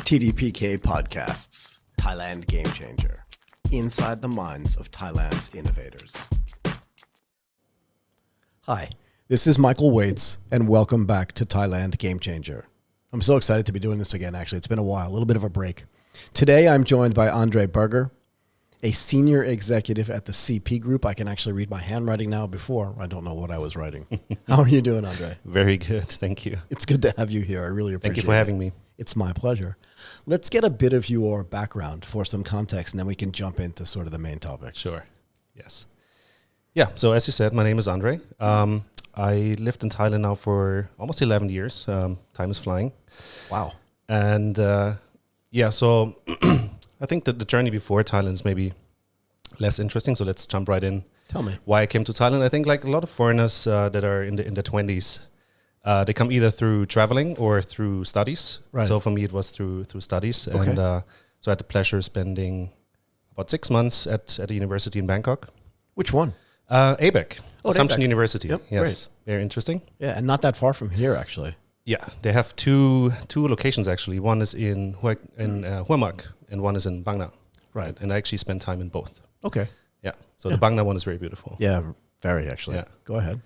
TDPK Podcasts, Thailand GameChanger, inside the minds of Thailand's innovators. Hi, this is Michael Waitze, and welcome back to Thailand GameChanger. I'm so excited to be doing this again, actually. It's been a while, a little bit of a break. Today, I'm joined by Andre Buerger, a senior executive at the CP Group. I can actually read my handwriting now. Before, I don't know what I was writing. How are you doing, Andre? Very good, thank you. It's good to have you here. I really appreciate it. Thank you for having me. It's my pleasure. Let's get a bit of your background for some context, and then we can jump into sort of the main topics. Sure. Yes. Yeah, so as you said, my name is Andre. I lived in Thailand now for almost 11 years. Time is flying. Wow. And so I think that the journey before Thailand is maybe less interesting, so let's jump right in. Tell me. Why I came to Thailand. I think like a lot of foreigners that are in their 20s, they come either through traveling or through studies. Right. So for me, it was through studies. Okay. And so I had the pleasure of spending about 6 months at a university in Bangkok. Which one? ABEC, Assumption ABEC. University. Yep, Yes, great. very interesting. Yeah, and not that far from here, actually. Yeah, they have two locations actually. One is in Hua Mak and one is in Bang Na. Right. And I actually spent time in both. Okay. Yeah. So the Bang Na one is very beautiful. Yeah, very actually. Yeah. Go ahead.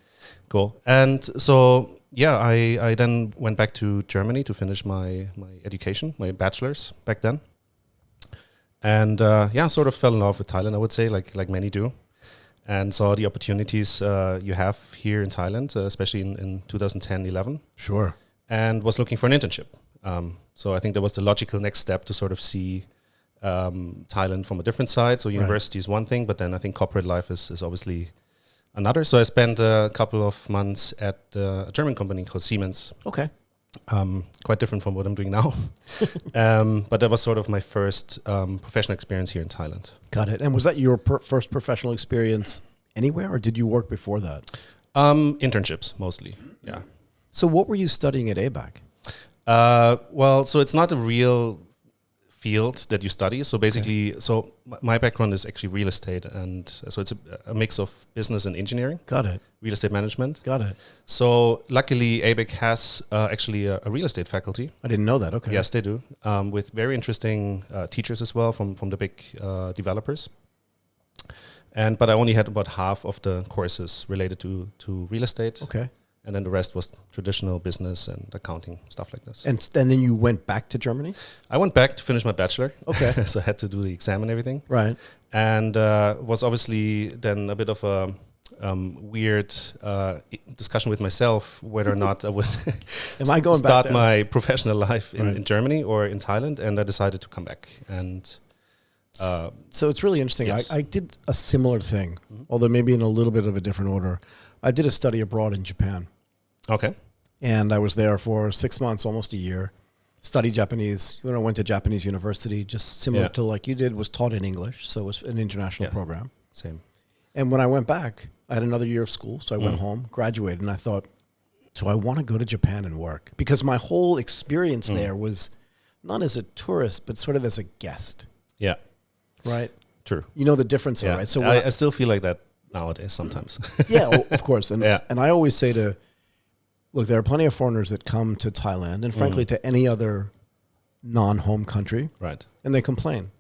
Cool. And so, yeah, I then went back to Germany to finish my education, my bachelor's back then. And sort of fell in love with Thailand, I would say, like many do. And saw the opportunities you have here in Thailand, especially in 2010-11. Sure. And was looking for an internship. So I think that was the logical next step to sort of see Thailand from a different side. So university is one thing, but then I think corporate life is obviously another. So I spent a couple of months at a German company called Siemens. Okay. Quite different from what I'm doing now. But that was sort of my first professional experience here in Thailand. Got it. And was that your first professional experience anywhere, or did you work before that? Internships, mostly, yeah. So what were you studying at ABAC? So it's not a real field that you study. So basically, my background is actually real estate. And so it's a mix of business and engineering. Got it. Real estate management. Got it. So luckily, ABEC has actually a real estate faculty. I didn't know that. Okay. Yes, they do. With very interesting teachers as well from the big developers. But I only had about half of the courses related to real estate. Okay. And then the rest was traditional business and accounting, stuff like this. And then you went back to Germany? I went back to finish my bachelor. Okay. So I had to do the exam and everything. Right. And was obviously then a bit of a weird discussion with myself whether or not I would start my professional life in Germany or in Thailand. And I decided to come back. And so it's really interesting. Yes. I did a similar thing, although maybe in a little bit of a different order. I did a study abroad in Japan. Okay. And I was there for 6 months, almost a year. Studied Japanese. When I went to Japanese university, just similar to like you did, was taught in English. So it was an international program. Same. And when I went back, I had another year of school. So I went home, graduated, and I thought, do I want to go to Japan and work? Because my whole experience there was not as a tourist, but sort of as a guest. Yeah. Right? True. You know the difference, right? So I still feel like that nowadays sometimes. Yeah, of course. And I always say look, there are plenty of foreigners that come to Thailand and frankly to any other non-home country. Right. And they complain.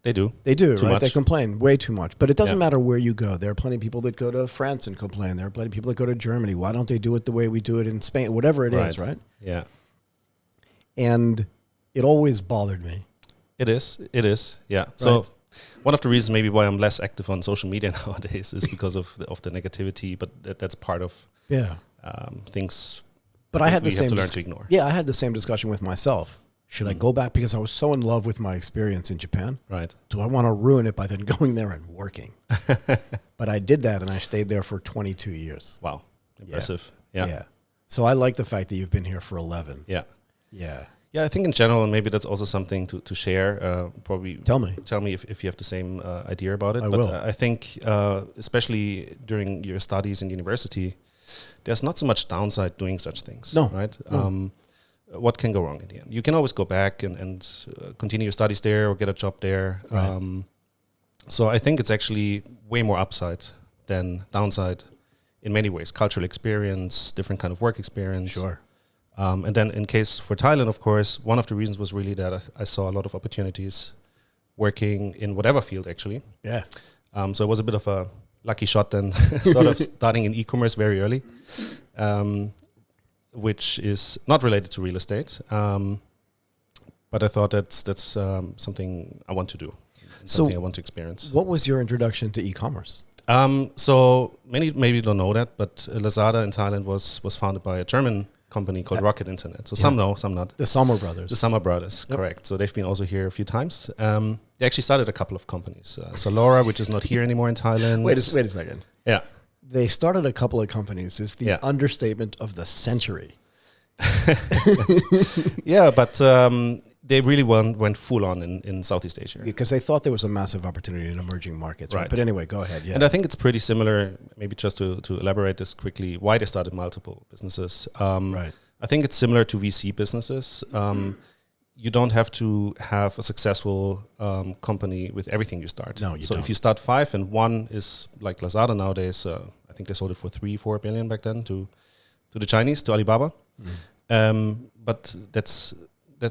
They do. They do, Too right? much. They complain way too much. But it doesn't matter where you go. There are plenty of people that go to France and complain. There are plenty of people that go to Germany. Why don't they do it the way we do it in Spain? Whatever it is, right? Yeah. And it always bothered me. It is. Yeah. So one of the reasons maybe why I'm less active on social media nowadays is because of the negativity, but that's part of things. But I had we have to learn to ignore. Yeah, I had the same discussion with myself. Should I go back? Because I was so in love with my experience in Japan. Right. Do I want to ruin it by then going there and working? But I did that, and I stayed there for 22 years. Wow. Impressive. Yeah. So I like the fact that you've been here for 11. Yeah. Yeah. Yeah, I think in general, and maybe that's also something to share. Probably Tell me if you have the same idea about it. I but will. I think, especially during your studies in university, there's not so much downside doing such things. No. Right? No. What can go wrong in the end? You can always go back and continue your studies there or get a job there. Right. So I think it's actually way more upside than downside in many ways. Cultural experience, different kind of work experience. Sure. And then in case for Thailand, of course, one of the reasons was really that I saw a lot of opportunities working in whatever field, actually. Yeah. So it was a bit of a lucky shot then, sort of starting in e-commerce very early, which is not related to real estate. But I thought that's something I want to do, something I want to experience. What was your introduction to e-commerce? So many maybe don't know that, but Lazada in Thailand was founded by a German company called Rocket Internet. So some know, some not. The Sommer brothers. The Sommer brothers, correct. So they've been also here a few times. They actually started a couple of companies. Solora, which is not here anymore in Thailand. Wait a second. Yeah. They started a couple of companies. It's the understatement of the century. Yeah, but they really went full on in Southeast Asia. Because they thought there was a massive opportunity in emerging markets. Right. But anyway, go ahead. Yeah. And I think it's pretty similar, maybe just to elaborate this quickly, why they started multiple businesses. Right. I think it's similar to VC businesses. You don't have to have a successful company with everything you start. No, you so don't. If you start 5 and one is like Lazada nowadays, I think they sold it for 3-4 billion back then to the Chinese, to Alibaba. But that's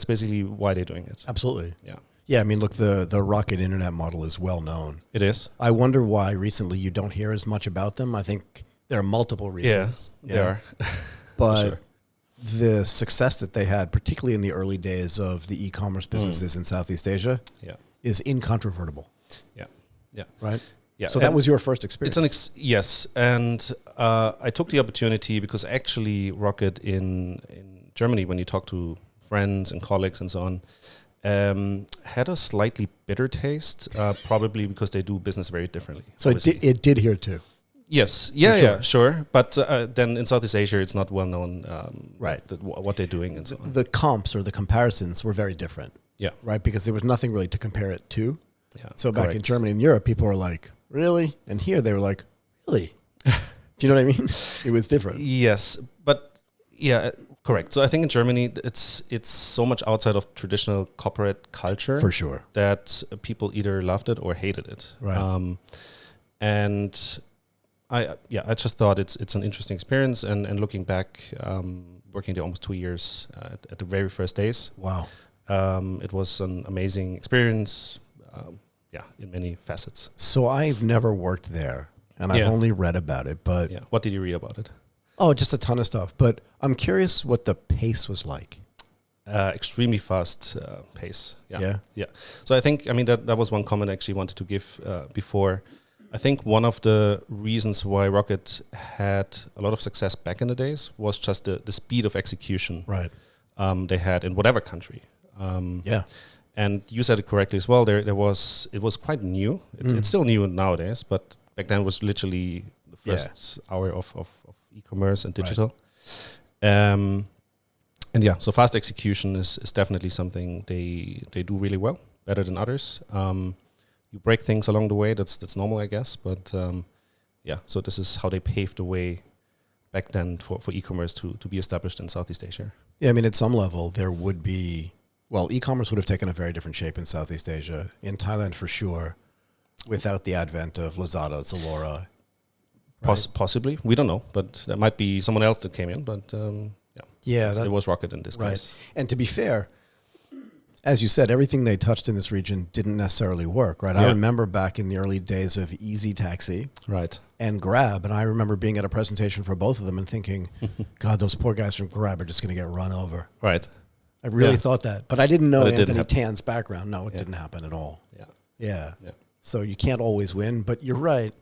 basically why they're doing it. Absolutely. Yeah. Yeah, I mean, look, the Rocket Internet model is well known. It is. I wonder why recently you don't hear as much about them. I think there are multiple reasons. Yeah, there are. But sure. The success that they had, particularly in the early days of the e-commerce businesses in Southeast Asia, is incontrovertible. Yeah. Yeah. Right? Yeah. So that was your first experience. It's yes. And I took the opportunity because actually Rocket in Germany, when you talk to friends and colleagues and so on, had a slightly bitter taste, probably because they do business very differently. So it did here too. Yes. Yeah, sure. But then in Southeast Asia, it's not well known, right? What they're doing and so on. The comps or the comparisons were very different. Yeah. Right? Because there was nothing really to compare it to. Yeah. So back in Germany and Europe, people were like, really? And here they were like, really? Do you know what I mean? It was different. Yes. But yeah, correct. So I think in Germany, it's so much outside of traditional corporate culture. For sure. That people either loved it or hated it. Right. And I just thought it's an interesting experience. And looking back, working there almost 2 years at the very first days. Wow. It was an amazing experience. In many facets. So I've never worked there, and I've only read about it. But what did you read about it? Oh, just a ton of stuff. But I'm curious what the pace was like. Extremely fast pace. Yeah. So I think, that was one comment I actually wanted to give before. I think one of the reasons why Rocket had a lot of success back in the days was just the speed of execution. Right. They had in whatever country. And you said it correctly as well. It was quite new. It's still new nowadays, but back then it was literally the first hour of e-commerce and digital. Right. So fast execution is definitely something they do really well, better than others. You break things along the way. That's normal, I guess. But so this is how they paved the way back then for e-commerce to be established in Southeast Asia. Yeah, at some level there would be. Well, e-commerce would have taken a very different shape in Southeast Asia. In Thailand, for sure, without the advent of Lazada, Solora. Right? Possibly. We don't know, but that might be someone else that came in. But it was Rocket in this case. And to be fair, as you said, everything they touched in this region didn't necessarily work, right? Yeah. I remember back in the early days of Easy Taxi and Grab, and I remember being at a presentation for both of them and thinking, God, those poor guys from Grab are just going to get run over. Right. I really thought that, but I didn't know Anthony Tan's background. No, it didn't happen at all. Yeah. So you can't always win, but you're right.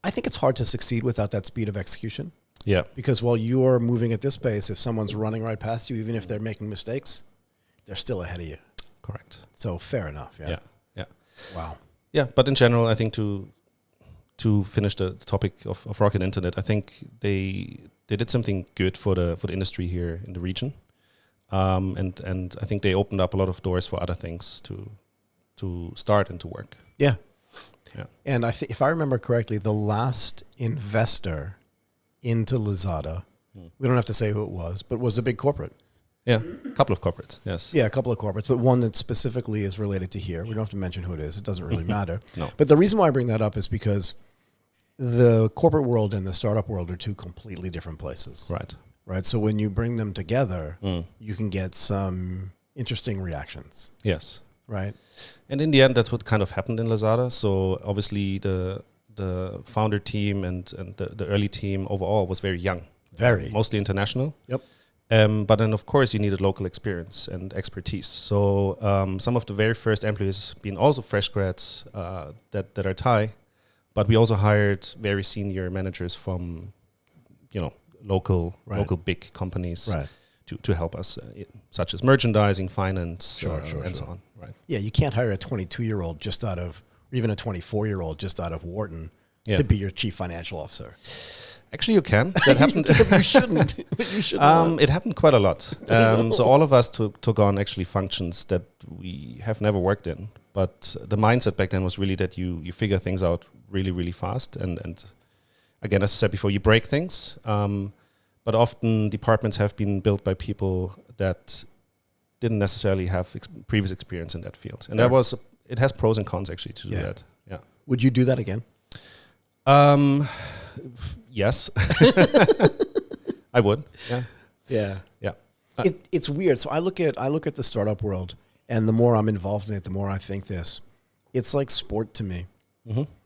I think it's hard to succeed without that speed of execution. Yeah. Because while you're moving at this pace, if someone's running right past you, even if they're making mistakes, they're still ahead of you. Correct. So fair enough. Yeah. Wow. Yeah, but in general, I think to finish the topic of Rocket Internet, I think they did something good for the industry here in the region. And I think they opened up a lot of doors for other things to start and to work. Yeah. And I think, if I remember correctly, the last investor into Lazada, we don't have to say who it was a big corporate. Yeah, a couple of corporates, yes. Yeah, a couple of corporates, but one that specifically is related to here. We don't have to mention who it is. It doesn't really matter. No. But the reason why I bring that up is because the corporate world and the startup world are two completely different places. right? So when you bring them together, you can get some interesting reactions, Yes. right? And in the end, that's what kind of happened in Lazada. So obviously the founder team and the early team overall was very young. Very. Mostly international. Yep. But then, of course, you needed local experience and expertise. So some of the very first employees being also fresh grads that are Thai, but we also hired very senior managers from, local big companies to help us, such as merchandising, finance, and so on. Right. Yeah, you can't hire a 22-year-old just out of, or even a 24-year-old just out of Wharton to be your chief financial officer. Actually, you can. That happened. You shouldn't. You shouldn't. It happened quite a lot. So all of us took on actually functions that we have never worked in. But the mindset back then was really that you figure things out really, really fast. And again, as I said before, you break things. But often departments have been built by people that didn't necessarily have previous experience in that field. And it has pros and cons actually to do that. Yeah. Would you do that again? Yes, I would. Yeah. It's weird. So I look at the startup world, and the more I'm involved in it, the more I think this. It's like sport to me,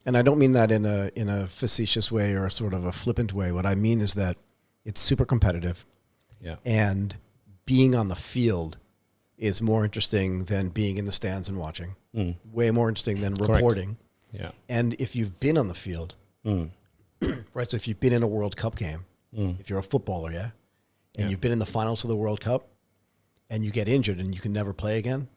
and I don't mean that in a facetious way or sort of a flippant way. What I mean is that it's super competitive, and being on the field is more interesting than being in the stands and watching. Way more interesting than reporting. Yeah, and if you've been on the field. Right, so if you've been in a World Cup game, if you're a footballer, and you've been in the finals of the World Cup, and you get injured and you can never play again,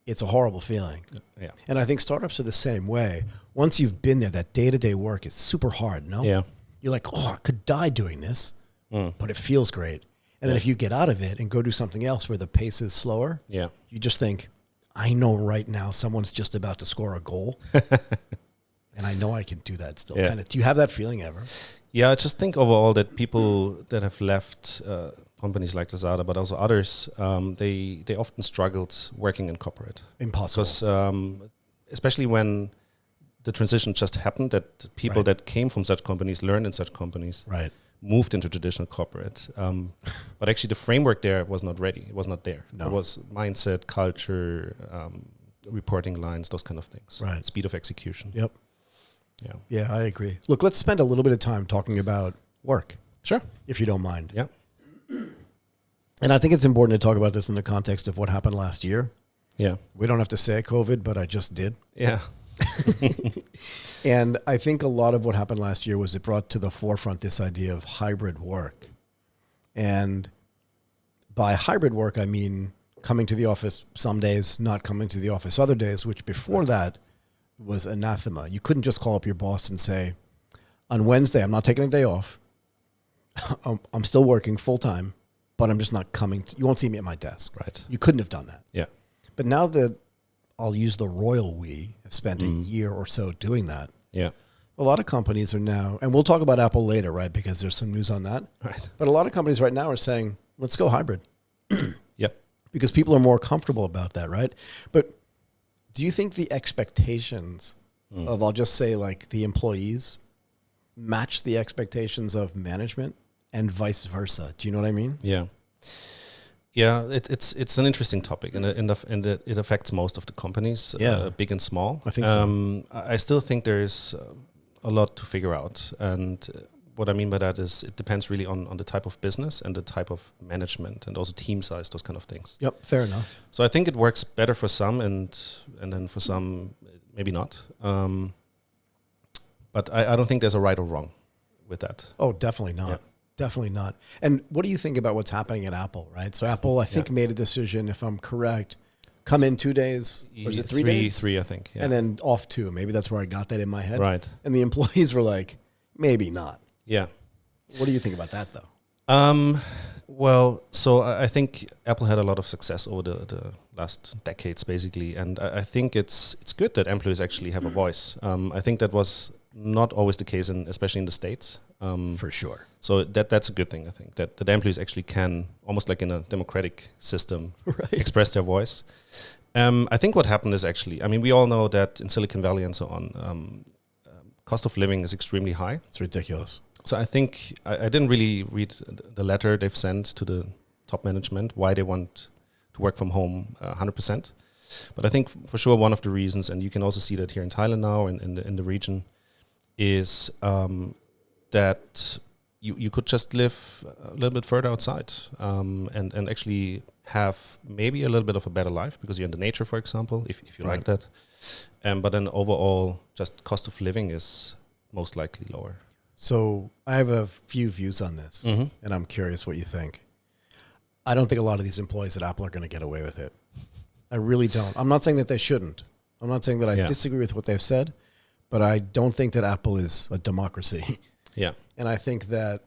it's a horrible feeling. Yeah. And I think startups are the same way. Once you've been there, that day-to-day work is super hard, no? Yeah. You're like, I could die doing this, but it feels great. And then if you get out of it and go do something else where the pace is slower, you just think, I know right now someone's just about to score a goal. And I know I can do that still. Kind of. Do you have that feeling ever? Yeah, I just think overall that people that have left companies like Lazada, but also others, they often struggled working in corporate. Impossible. Because especially when the transition just happened, that people that came from such companies, learned in such companies, moved into traditional corporate. But actually the framework there was not ready. It was not there. No. It was mindset, culture, reporting lines, those kind of things. Right. Speed of execution. Yep. Yeah, I agree. Look, let's spend a little bit of time talking about work. Sure. If you don't mind. Yeah. And I think it's important to talk about this in the context of what happened last year. Yeah. We don't have to say COVID, but I just did. Yeah. And I think a lot of what happened last year was it brought to the forefront this idea of hybrid work. And by hybrid work, I mean coming to the office some days, not coming to the office other days, which before that was anathema. You couldn't just call up your boss and say, on Wednesday, I'm not taking a day off. I'm still working full time, but I'm just not coming. You won't see me at my desk. Right. You couldn't have done that. Yeah. But now that I'll use the royal we, have spent a year or so doing that. Yeah. A lot of companies are now, and we'll talk about Apple later, right? Because there's some news on that. Right. But a lot of companies right now are saying, let's go hybrid. Yep. Because people are more comfortable about that, right? But do you think the expectations of, I'll just say like the employees match the expectations of management and vice versa? Do you know what I mean? Yeah. Yeah, it's an interesting topic, and it affects most of the companies, big and small. I think so. I still think there's a lot to figure out, and what I mean by that is it depends really on the type of business and the type of management and also team size, those kind of things. Yep, fair enough. So I think it works better for some, and then for some maybe not. But I don't think there's a right or wrong with that. Oh, definitely not. Yeah. Definitely not. And what do you think about what's happening at Apple, right? So Apple, I think, made a decision, if I'm correct, come in 2 days, or is it 3 days? 3, I think. Yeah. And then off 2. Maybe that's where I got that in my head. Right. And the employees were like, maybe not. Yeah. What do you think about that, though? Well, so I think Apple had a lot of success over the last decades, basically. And I think it's good that employees actually have a voice. I think that was not always the case, especially in the States. For sure. So that's a good thing, I think, that the employees actually can, almost like in a democratic system, express their voice. I think what happened is actually, I mean, we all know that in Silicon Valley and so on, cost of living is extremely high. It's ridiculous. So I think I didn't really read the letter they've sent to the top management why they want to work from home 100%. But I think for sure one of the reasons, and you can also see that here in Thailand now and in the region, is that you could just live a little bit further outside and actually have maybe a little bit of a better life because you're in the nature, for example, if you like that. But then overall, just cost of living is most likely lower. So I have a few views on this, and I'm curious what you think. I don't think a lot of these employees at Apple are going to get away with it. I really don't. I'm not saying that they shouldn't. I'm not saying that I disagree with what they've said, but I don't think that Apple is a democracy. Yeah. And I think that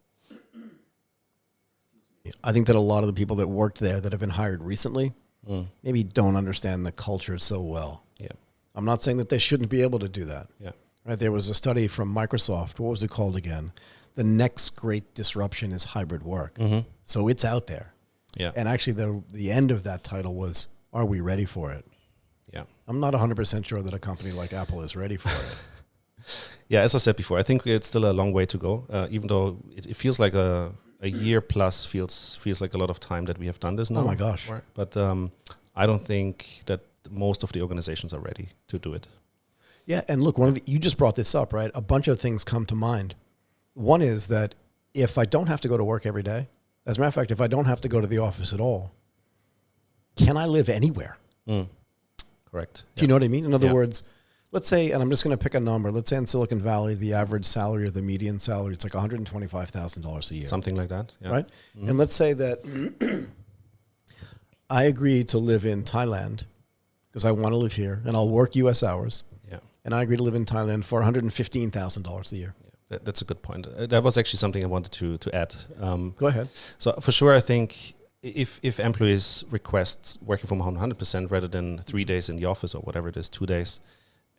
a lot of the people that worked there that have been hired recently maybe don't understand the culture so well. Yeah. I'm not saying that they shouldn't be able to do that. Yeah. Right. There was a study from Microsoft. What was it called again? The next great disruption is hybrid work. So it's out there. Yeah. And actually the end of that title was, are we ready for it? Yeah. I'm not 100% sure that a company like Apple is ready for it. Yeah, as I said before, I think it's still a long way to go, even though it feels like a year plus feels like a lot of time that we have done this now. Oh my gosh. Right? But I don't think that most of the organizations are ready to do it. Yeah, and look, you just brought this up, right? A bunch of things come to mind. One is that if I don't have to go to work every day, as a matter of fact, if I don't have to go to the office at all, can I live anywhere? Correct. Do you know what I mean? In other words, let's say, and I'm just going to pick a number, let's say in Silicon Valley, the average salary or the median salary, it's like $125,000 a year. Something like that. Yeah. Right? And let's say that I agree to live in Thailand because I want to live here and I'll work US hours. Yeah. And I agree to live in Thailand for $115,000 a year. Yeah. That's a good point. That was actually something I wanted to add. Go ahead. So for sure, I think if employees request working from home 100% rather than 3 days in the office or whatever it is, 2 days,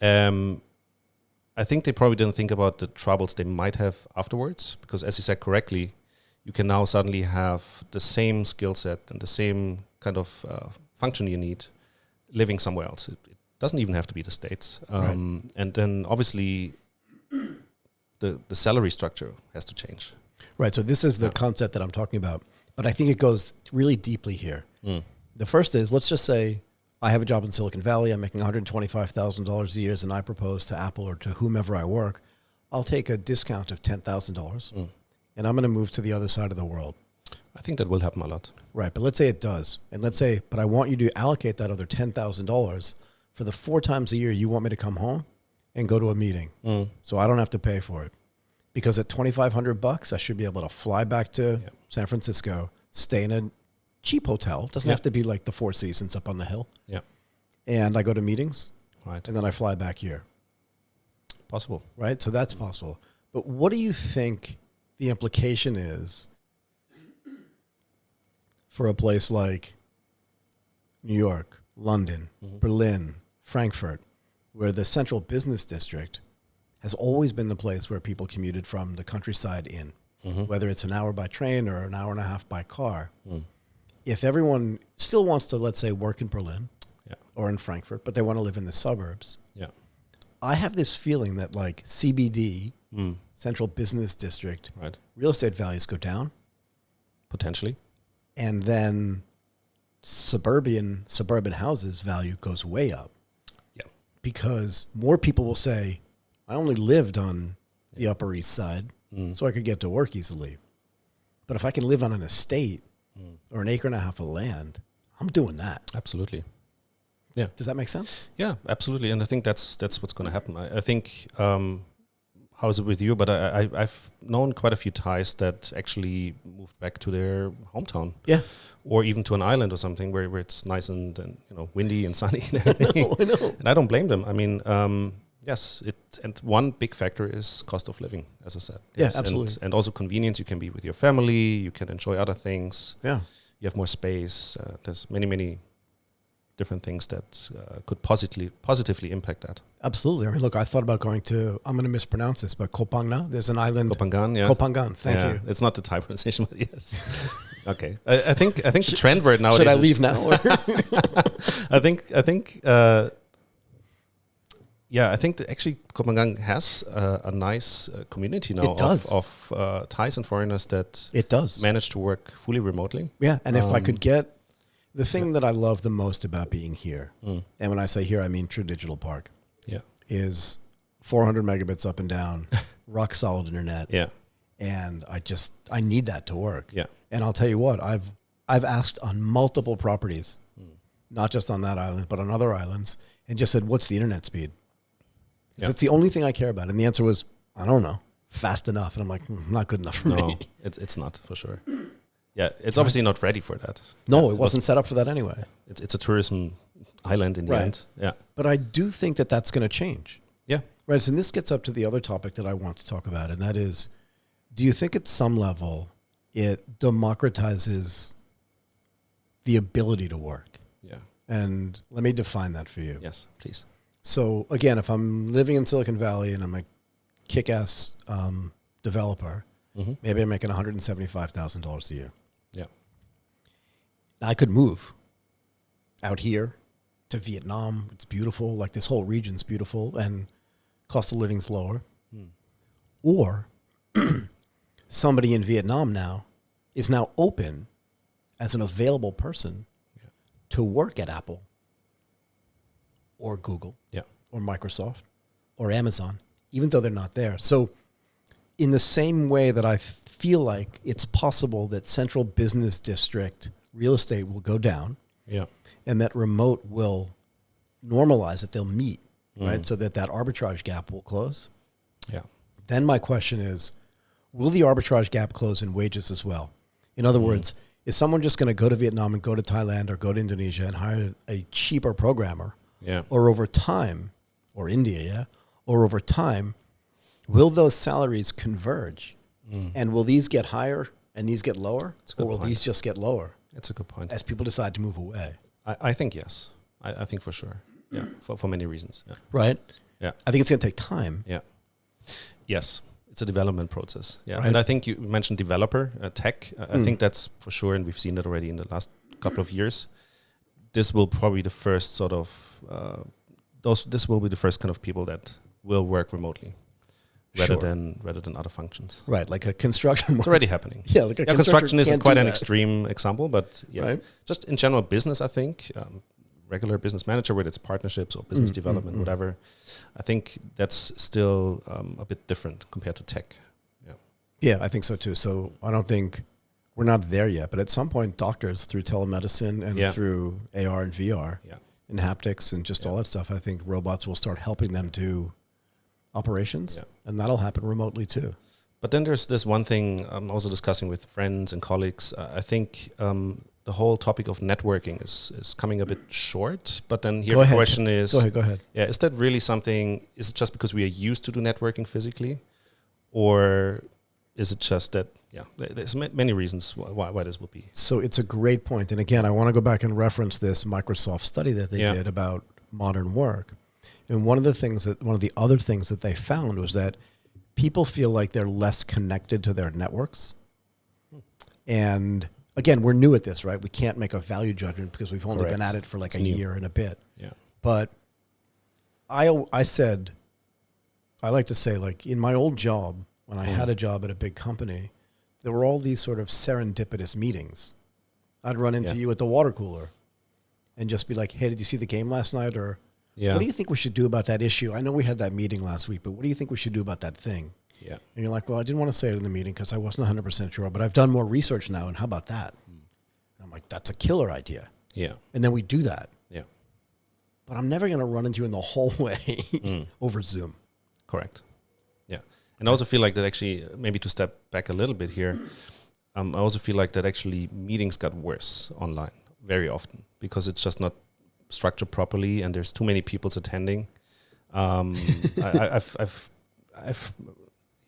I think they probably didn't think about the troubles they might have afterwards, because as you said correctly, you can now suddenly have the same skill set and the same kind of function you need living somewhere else. It doesn't even have to be the States. And then obviously the salary structure has to change. Right. So this is the concept that I'm talking about. But I think it goes really deeply here. The first is, let's just say I have a job in Silicon Valley. I'm making $125,000 a year, and I propose to Apple or to whomever I work, I'll take a discount of $10,000 and I'm going to move to the other side of the world. I think that will happen a lot. Right. But let's say it does. And let's say, but I want you to allocate that other $10,000 for the 4 times a year you want me to come home and go to a meeting. So I don't have to pay for it. Because at $2,500, I should be able to fly back to San Francisco, stay in a cheap hotel. It doesn't have to be like the Four Seasons up on the hill. Yeah. And I go to meetings. Right. And then I fly back here. Possible. Right? So that's possible. But what do you think the implication is for a place like New York, London, Berlin, Frankfurt, where the central business district has always been the place where people commuted from the countryside in, whether it's an hour by train or an hour and a half by car. If everyone still wants to, let's say, work in Berlin or in Frankfurt, but they want to live in the suburbs, I have this feeling that like CBD, central business district, real estate values go down. Potentially. And then suburban houses value goes way up. Yeah. Because more people will say, I only lived on the Upper East Side so I could get to work easily. But if I can live on an estate or an acre and a half of land, I'm doing that. Absolutely. Yeah. Does that make sense? Yeah, absolutely. And I think that's what's going to happen. I think, how is it with you? But I've known quite a few Thais that actually moved back to their hometown. Yeah. Or even to an island or something where it's nice and windy and sunny and everything. I know. And I don't blame them. I mean, yes, and one big factor is cost of living, as I said. Yes, yeah, absolutely. And also convenience. You can be with your family. You can enjoy other things. Yeah. You have more space. There's many different things that could positively impact that. Absolutely. I mean, look, I thought about going to, I'm going to mispronounce this, but Koh Phangan. There's an island. Koh Phangan, yeah. Koh Phangan, thank you. It's not the Thai pronunciation, but yes. Okay. I think the trend word nowadays should I leave now? Or? I think yeah, I think that actually Copenhagen has a nice community now It does. of Thais and foreigners that It does. manage to work fully remotely. Yeah, and if I could get the thing that I love the most about being here, and when I say here, I mean True Digital Park, Yeah. is 400 megabits up and down, rock solid internet. Yeah. And I need that to work. Yeah. And I'll tell you what, I've asked on multiple properties, not just on that island, but on other islands, and just said, what's the internet speed? Because it's the only thing I care about. And the answer was, I don't know, fast enough. And I'm like, not good enough for me. No, it's not for sure. Yeah, it's obviously not ready for that. No, it wasn't set up for that anyway. It's a tourism island in the end. Yeah. But I do think that that's going to change. Yeah. Right. So this gets up to the other topic that I want to talk about. And that is, do you think at some level it democratizes the ability to work? Yeah. And let me define that for you. Yes, please. So again, if I'm living in Silicon Valley and I'm a kick-ass developer, maybe I'm making $175,000 a year. Yeah. I could move out here to Vietnam. It's beautiful. Like this whole region's beautiful and cost of living's lower. Or somebody in Vietnam now is now open as an available person to work at Apple or Google or Microsoft or Amazon, even though they're not there. So in the same way that I feel like it's possible that central business district real estate will go down and that remote will normalize it, they'll meet, right? So that arbitrage gap will close. Yeah. Then my question is, will the arbitrage gap close in wages as well? In other words, is someone just going to go to Vietnam and go to Thailand or go to Indonesia and hire a cheaper programmer? Yeah. Or over time, or India, or over time, will those salaries converge? And will these get higher and these get lower? Or will these just get lower? That's a good point. As people decide to move away. I think yes. I think for sure. Yeah. For many reasons. Yeah. Right? Yeah. I think it's going to take time. Yeah. Yes. It's a development process. Yeah. Right. And I think you mentioned developer, tech. I think that's for sure. And we've seen that already in the last couple of years. This will probably the first sort of, this will be the first kind of people that will work remotely rather than other functions. Right. Like a construction. It's already happening. Yeah. Like a construction is can't quite do an that. extreme example, but Right. just in general business, I think, regular business manager, whether it's partnerships or business development, whatever, I think that's still a bit different compared to tech. Yeah. Yeah, I think so too. So I don't think we're not there yet, but at some point, doctors through telemedicine and through AR and VR and haptics and just all that stuff, I think robots will start helping them do operations, and that'll happen remotely too. But then there's this one thing I'm also discussing with friends and colleagues. I think the whole topic of networking is coming a bit short. But then here the question is, go ahead. Yeah, is that really something? Is it just because we are used to do networking physically, or is it just that? Yeah, there's many reasons why this will be. So it's a great point. And again, I want to go back and reference this Microsoft study that they did about modern work. And one of the other things that they found was that people feel like they're less connected to their networks. And again, we're new at this, right? We can't make a value judgment because we've only been at it for like a year and a bit. Yeah. But I like to say, like in my old job, when I had a job at a big company, there were all these sort of serendipitous meetings. I'd run into you at the water cooler and just be like, hey, did you see the game last night? Or what do you think we should do about that issue? I know we had that meeting last week, but what do you think we should do about that thing? Yeah. And you're like, well, I didn't want to say it in the meeting because I wasn't 100% sure, but I've done more research now, and how about that? And I'm like, that's a killer idea. Yeah. And then we do that. Yeah. But I'm never going to run into you in the hallway over Zoom. Correct. Yeah. And I also feel like that actually, maybe to step back a little bit here, I also feel like that actually meetings got worse online very often because it's just not structured properly and there's too many people attending. I've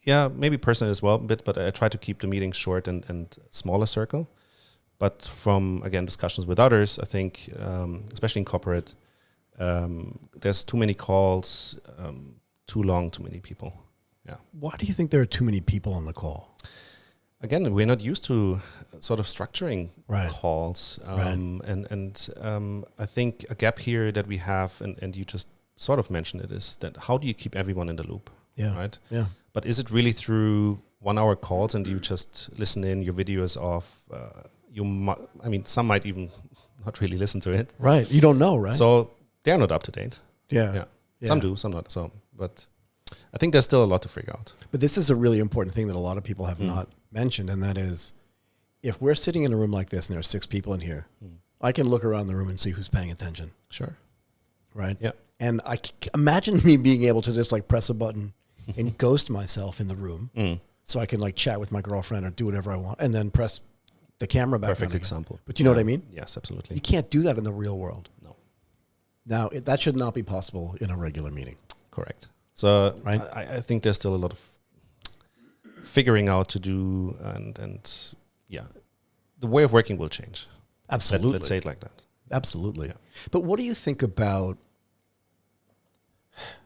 maybe personally as well a bit, but I try to keep the meetings short and smaller circle. But from, again, discussions with others, I think, especially in corporate, there's too many calls, too long, too many people. Yeah. Why do you think there are too many people on the call? Again, we're not used to sort of structuring calls. Right. And I think a gap here that we have, and you just sort of mentioned it, is that how do you keep everyone in the loop? Yeah. Right. Yeah. But is it really through 1 hour calls and you just listen in your videos of some might even not really listen to it. Right. You don't know, right? So they're not up to date. Yeah. Yeah. Some do, some not. So, but I think there's still a lot to figure out. But this is a really important thing that a lot of people have not mentioned, and that is, if we're sitting in a room like this and there are 6 people in here, I can look around the room and see who's paying attention. Sure. Right? Yeah. And I imagine me being able to just like press a button and ghost myself in the room so I can like chat with my girlfriend or do whatever I want and then press the camera back on Perfect again. example. But you know what I mean? Yes, absolutely. You can't do that in the real world. No. Now, that should not be possible in a regular meeting. Correct. So Right? I think there's still a lot of figuring out to do, and the way of working will change. Absolutely. Let's say it like that. Absolutely. Yeah. But what do you think about,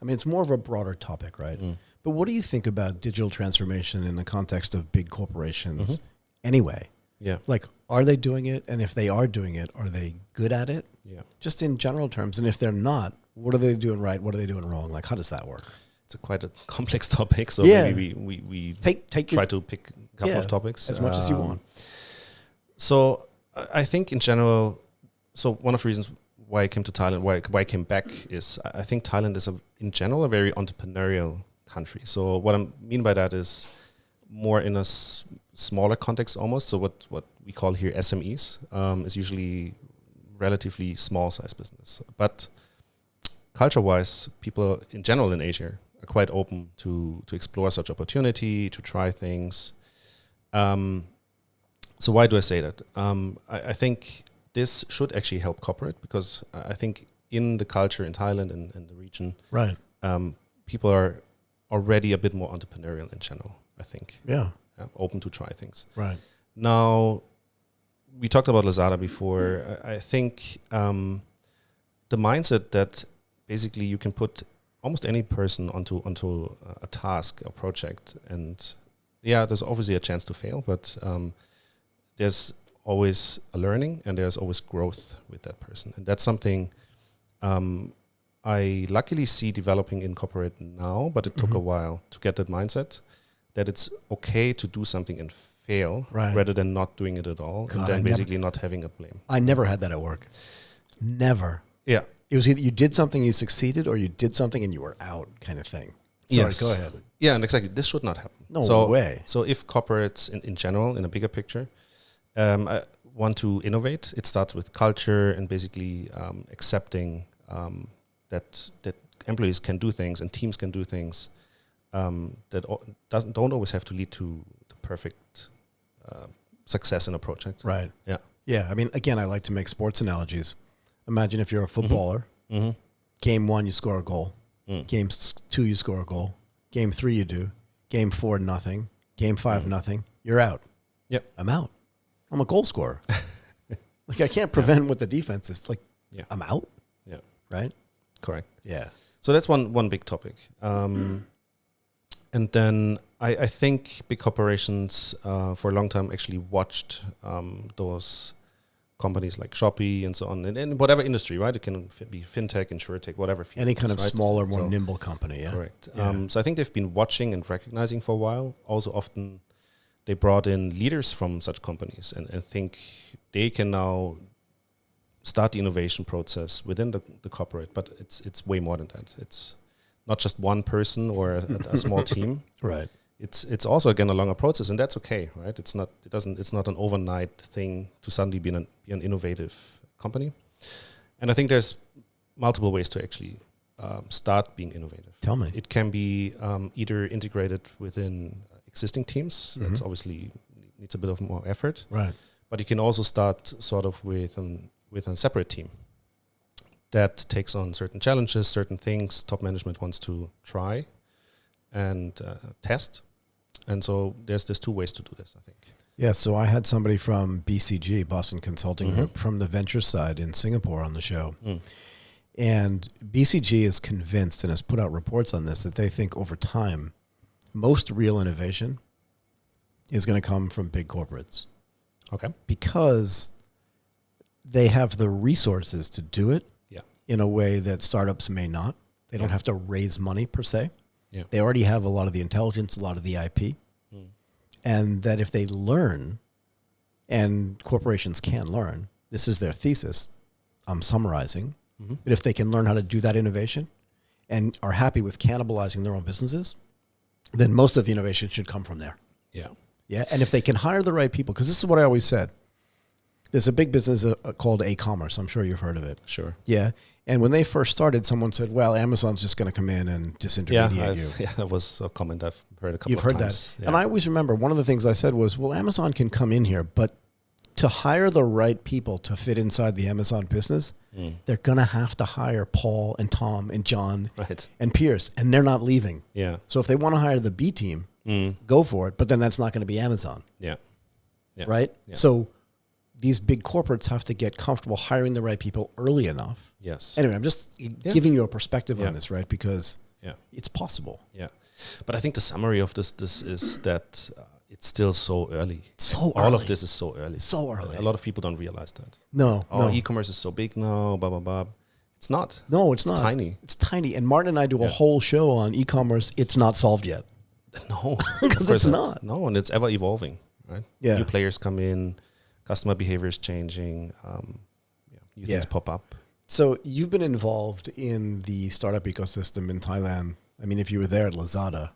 I mean, it's more of a broader topic, right? But what do you think about digital transformation in the context of big corporations anyway? Yeah. Like, are they doing it? And if they are doing it, are they good at it? Yeah. Just in general terms. And if they're not, what are they doing right? What are they doing wrong? Like, how does that work? It's quite a complex topic. So Yeah. maybe we Take try to pick a couple of topics. as much as you want. So I think in general, so one of the reasons why I came to Thailand, why I came back, is I think Thailand is in general a very entrepreneurial country. So what I mean by that is more in a smaller context almost. So what we call here SMEs is usually relatively small size business. But culture-wise, people in general in Asia are quite open to explore such opportunity, to try things. So why do I say that? I think this should actually help corporate, because I think in the culture in Thailand and the region, Right. people are already a bit more entrepreneurial in general, I think. Yeah. Open to try things. Right. Now, we talked about Lazada before. I think the mindset that basically you can put almost any person onto a task or project, and there's obviously a chance to fail, but there's always a learning and there's always growth with that person. And that's something I luckily see developing in corporate now, but it took a while to get that mindset that it's okay to do something and fail rather than not doing it at all, and then basically not having a blame. I never had that at work. Never. Yeah. It was either you did something, you succeeded, or you did something and you were out, kind of thing. Sorry, Yes. go ahead. Yeah, and exactly. This should not happen. No way. So if corporates in general, in a bigger picture, want to innovate, it starts with culture and basically accepting that employees can do things and teams can do things that don't always have to lead to the perfect success in a project. Right. Yeah. Yeah. I mean, again, I like to make sports analogies. Imagine if you're a footballer. Game 1, you score a goal. Game 2, you score a goal. Game 3, you do. Game 4, nothing. Game 5, nothing. You're out. Yep. I'm out. I'm a goal scorer. Like, I can't prevent what the defense is. Like, I'm out. Yeah. Right? Correct. Yeah. So that's one big topic. And then I think big corporations for a long time actually watched those companies like Shopee and so on, and in whatever industry, right? It can be Fintech, InsurTech, whatever. Any kind of smaller, more nimble company, yeah. Correct. Yeah. So I think they've been watching and recognizing for a while. Also often they brought in leaders from such companies and think they can now start the innovation process within the corporate, but it's way more than that. It's not just one person or a small team. Right. It's also again a longer process, and that's okay, right? It's not an overnight thing to suddenly be an innovative company. And I think there's multiple ways to actually start being innovative. Tell me. It can be either integrated within existing teams. That's obviously needs a bit of more effort. Right. But you can also start sort of with a separate team that takes on certain challenges, certain things top management wants to try and test. And so there's 2 ways to do this, I think. Yeah, so I had somebody from BCG, Boston Consulting Group, from the venture side in Singapore on the show. And BCG is convinced and has put out reports on this that they think over time, most real innovation is going to come from big corporates. Okay. Because they have the resources to do it in a way that startups may not. They don't have to raise money per se. Yeah. They already have a lot of the intelligence, a lot of the IP. And that if they learn, and corporations can learn, this is their thesis, I'm summarizing, but if they can learn how to do that innovation and are happy with cannibalizing their own businesses, then most of the innovation should come from there. Yeah. Yeah. And if they can hire the right people, because this is what I always said, there's a big business called eCommerce. I'm sure you've heard of it. Sure. Yeah. And when they first started, someone said, well, Amazon's just going to come in and disintermediate you. Yeah, that was a comment I've heard a couple You've of heard times. that. Yeah. And I always remember one of the things I said was, well, Amazon can come in here, but to hire the right people to fit inside the Amazon business, they're going to have to hire Paul and Tom and John and Pierce, and they're not leaving. Yeah. So if they want to hire the B team, go for it, but then that's not going to be Amazon. Yeah. Yeah. Right? Yeah. So these big corporates have to get comfortable hiring the right people early enough. Yes. Anyway, I'm just giving you a perspective on this, right? Because it's possible. Yeah. But I think the summary of this is that it's still so early. So All early. of this is so early. So early. A lot of people don't realize that. No. E-commerce is so big now, blah, blah, blah. It's not. No, it's not. Tiny. It's tiny. And Martin and I do a whole show on e-commerce. It's not solved yet. No. Because it's not. No, and it's ever evolving, right? Yeah. New players come in, customer behavior is changing, new things pop up. So you've been involved in the startup ecosystem in Thailand. I mean, if you were there at Lazada,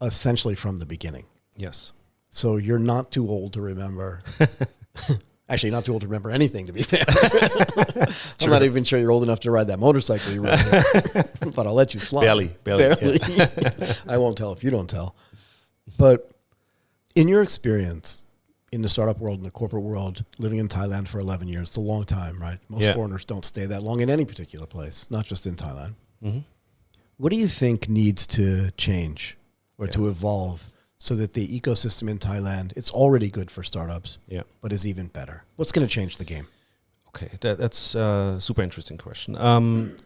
essentially from the beginning. Yes. So you're not too old to remember. Actually, not too old to remember anything, to be fair. I'm not even sure you're old enough to ride that motorcycle you rode. But I'll let you slide. Barely. Yeah. I won't tell if you don't tell. But in your experience in the startup world, in the corporate world, living in Thailand for 11 years, it's a long time, right? Most foreigners don't stay that long in any particular place, not just in Thailand. What do you think needs to change or to evolve so that the ecosystem in Thailand, it's already good for startups, but is even better? What's going to change the game? Okay, that's a super interesting question.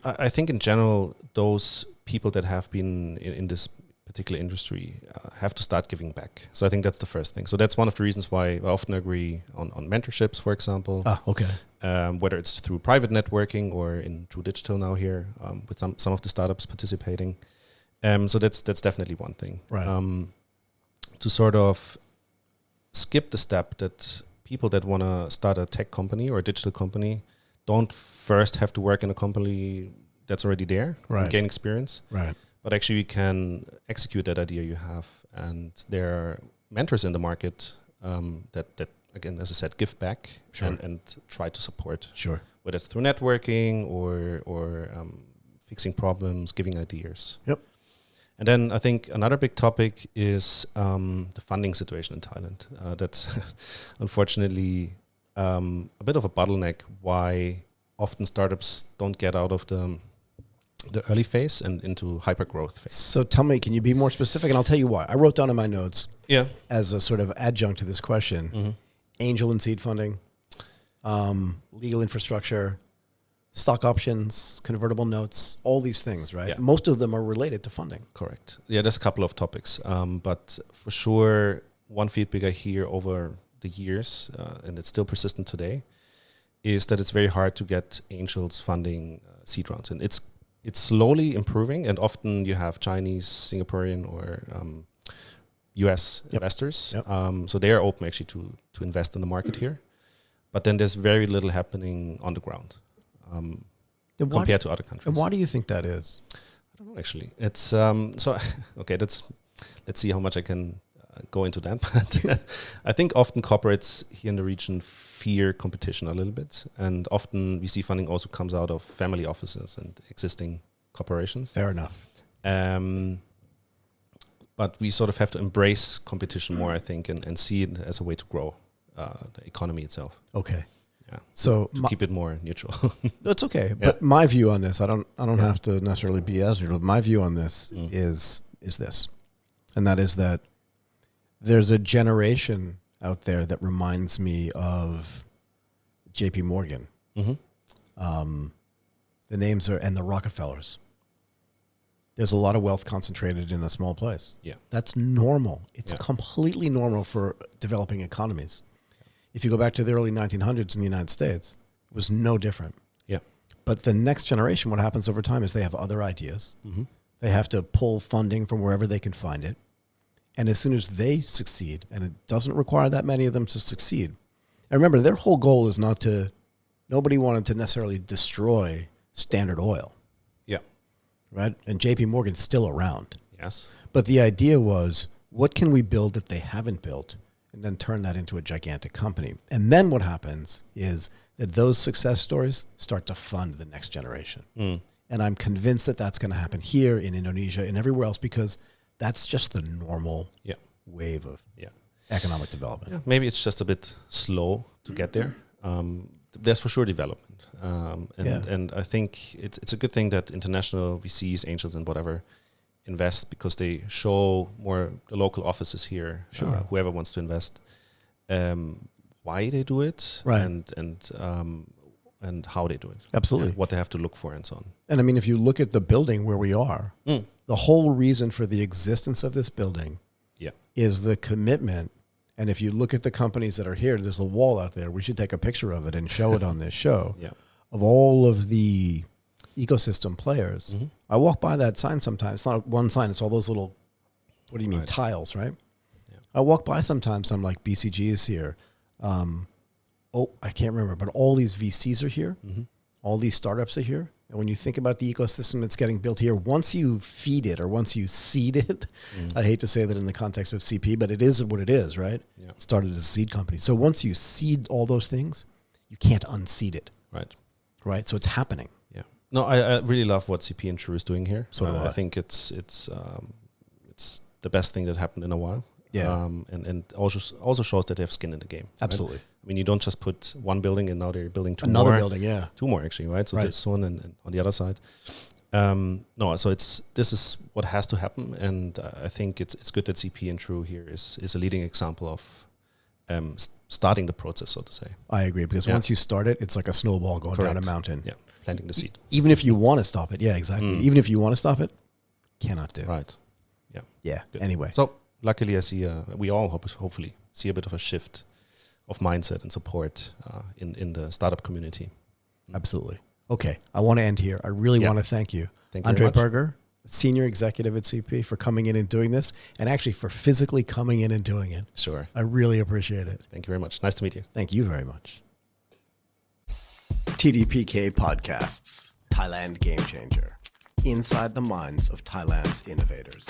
I think in general, those people that have been in this particular industry have to start giving back. So I think that's the first thing. So that's one of the reasons why I often agree on mentorships, for example. Whether it's through private networking or through digital now here with some of the startups participating. So that's definitely one thing. Right. To sort of skip the step that people that want to start a tech company or a digital company don't first have to work in a company that's already there and gain experience. Right. But actually, you can execute that idea you have, and there are mentors in the market that again, as I said, give back and try to support. Sure. Whether it's through networking or fixing problems, giving ideas. Yep. And then I think another big topic is the funding situation in Thailand. That's unfortunately a bit of a bottleneck. Why often startups don't get out of the early phase and into hyper growth phase. So tell me, can you be more specific? And I'll tell you why. I wrote down in my notes as a sort of adjunct to this question, angel and seed funding, legal infrastructure, stock options, convertible notes, all these things, right? Yeah. Most of them are related to funding. Correct. Yeah, there's a couple of topics. But for sure, one feedback I hear over the years, and it's still persistent today, is that it's very hard to get angels funding seed rounds. And it's slowly improving, and often you have Chinese, Singaporean, or US investors. So they are open actually to invest in the market here. But then there's very little happening on the ground compared to other countries. And why do you think that is? I don't know, actually. It's so okay. Let's see how much I can go into that. But I think often corporates here in the region fear competition a little bit, and often VC funding also comes out of family offices and existing corporations. Fair enough. But we sort of have to embrace competition more, I think, and see it as a way to grow the economy itself. Okay. Yeah. So to keep it more neutral. That's okay. But my view on this, I don't have to necessarily be as neutral. My view on this is this, and that is that there's a generation out there that reminds me of JP Morgan. The names are, and the Rockefellers. There's a lot of wealth concentrated in a small place. Yeah. That's normal. It's completely normal for developing economies. If you go back to the early 1900s in the United States, it was no different. Yeah. But the next generation, what happens over time is they have other ideas. Mm-hmm. They have to pull funding from wherever they can find it. And as soon as they succeed, and it doesn't require that many of them to succeed. And remember, their whole goal is nobody wanted to necessarily destroy Standard Oil. Yeah. Right? And JP Morgan's still around. Yes. But the idea was, what can we build that they haven't built? And then turn that into a gigantic company. And then what happens is that those success stories start to fund the next generation. Mm. And I'm convinced that that's going to happen here in Indonesia and everywhere else, because that's just the normal wave of economic development. Yeah. Maybe it's just a bit slow to get there. There's for sure development. And I think it's a good thing that international VCs, angels, and whatever invest, because they show more the local offices here, whoever wants to invest, why they do it, right, and how they do it. Absolutely. What they have to look for and so on. And I mean, if you look at the building where we are, the whole reason for the existence of this building is the commitment. And if you look at the companies that are here, there's a wall out there. We should take a picture of it and show it on this show of all of the ecosystem players. Mm-hmm. I walk by that sign sometimes. It's not one sign. It's all those little, what do you mean, tiles, right? Yeah. I walk by sometimes. I'm like, BCG is here. I can't remember, but all these VCs are here. Mm-hmm. All these startups are here. And when you think about the ecosystem that's getting built here, once you feed it or once you seed it, I hate to say that in the context of CP, but it is what it is, right? Yeah. Started as a seed company. So once you seed all those things, you can't unseed it. Right. Right. So it's happening. Yeah. No, I really love what CP and True is doing here. So I think it's the best thing that happened in a while. Yeah. And also shows that they have skin in the game. Absolutely. Right? I mean, you don't just put one building and now they're building another building, yeah. Two more actually, right? So this one and on the other side. So this is what has to happen, and I think it's good that CP and True here is a leading example of starting the process, so to say. I agree, because once you start it, it's like a snowball going down a mountain. Yeah, planting the seed. Even if you want to stop it, exactly. Even if you want to stop it, cannot do. Right. Yeah. Yeah. Good. Anyway. So luckily, I see we all hopefully see a bit of a shift of mindset and support in the startup community. Absolutely. Okay, I want to end here. I really want to thank you, Andre Buerger, Senior Executive at CP, for coming in and doing this, and actually for physically coming in and doing it. Sure. I really appreciate it. Thank you very much. Nice to meet you. Thank you very much. TDPK Podcasts, Thailand GameChanger, inside the minds of Thailand's innovators.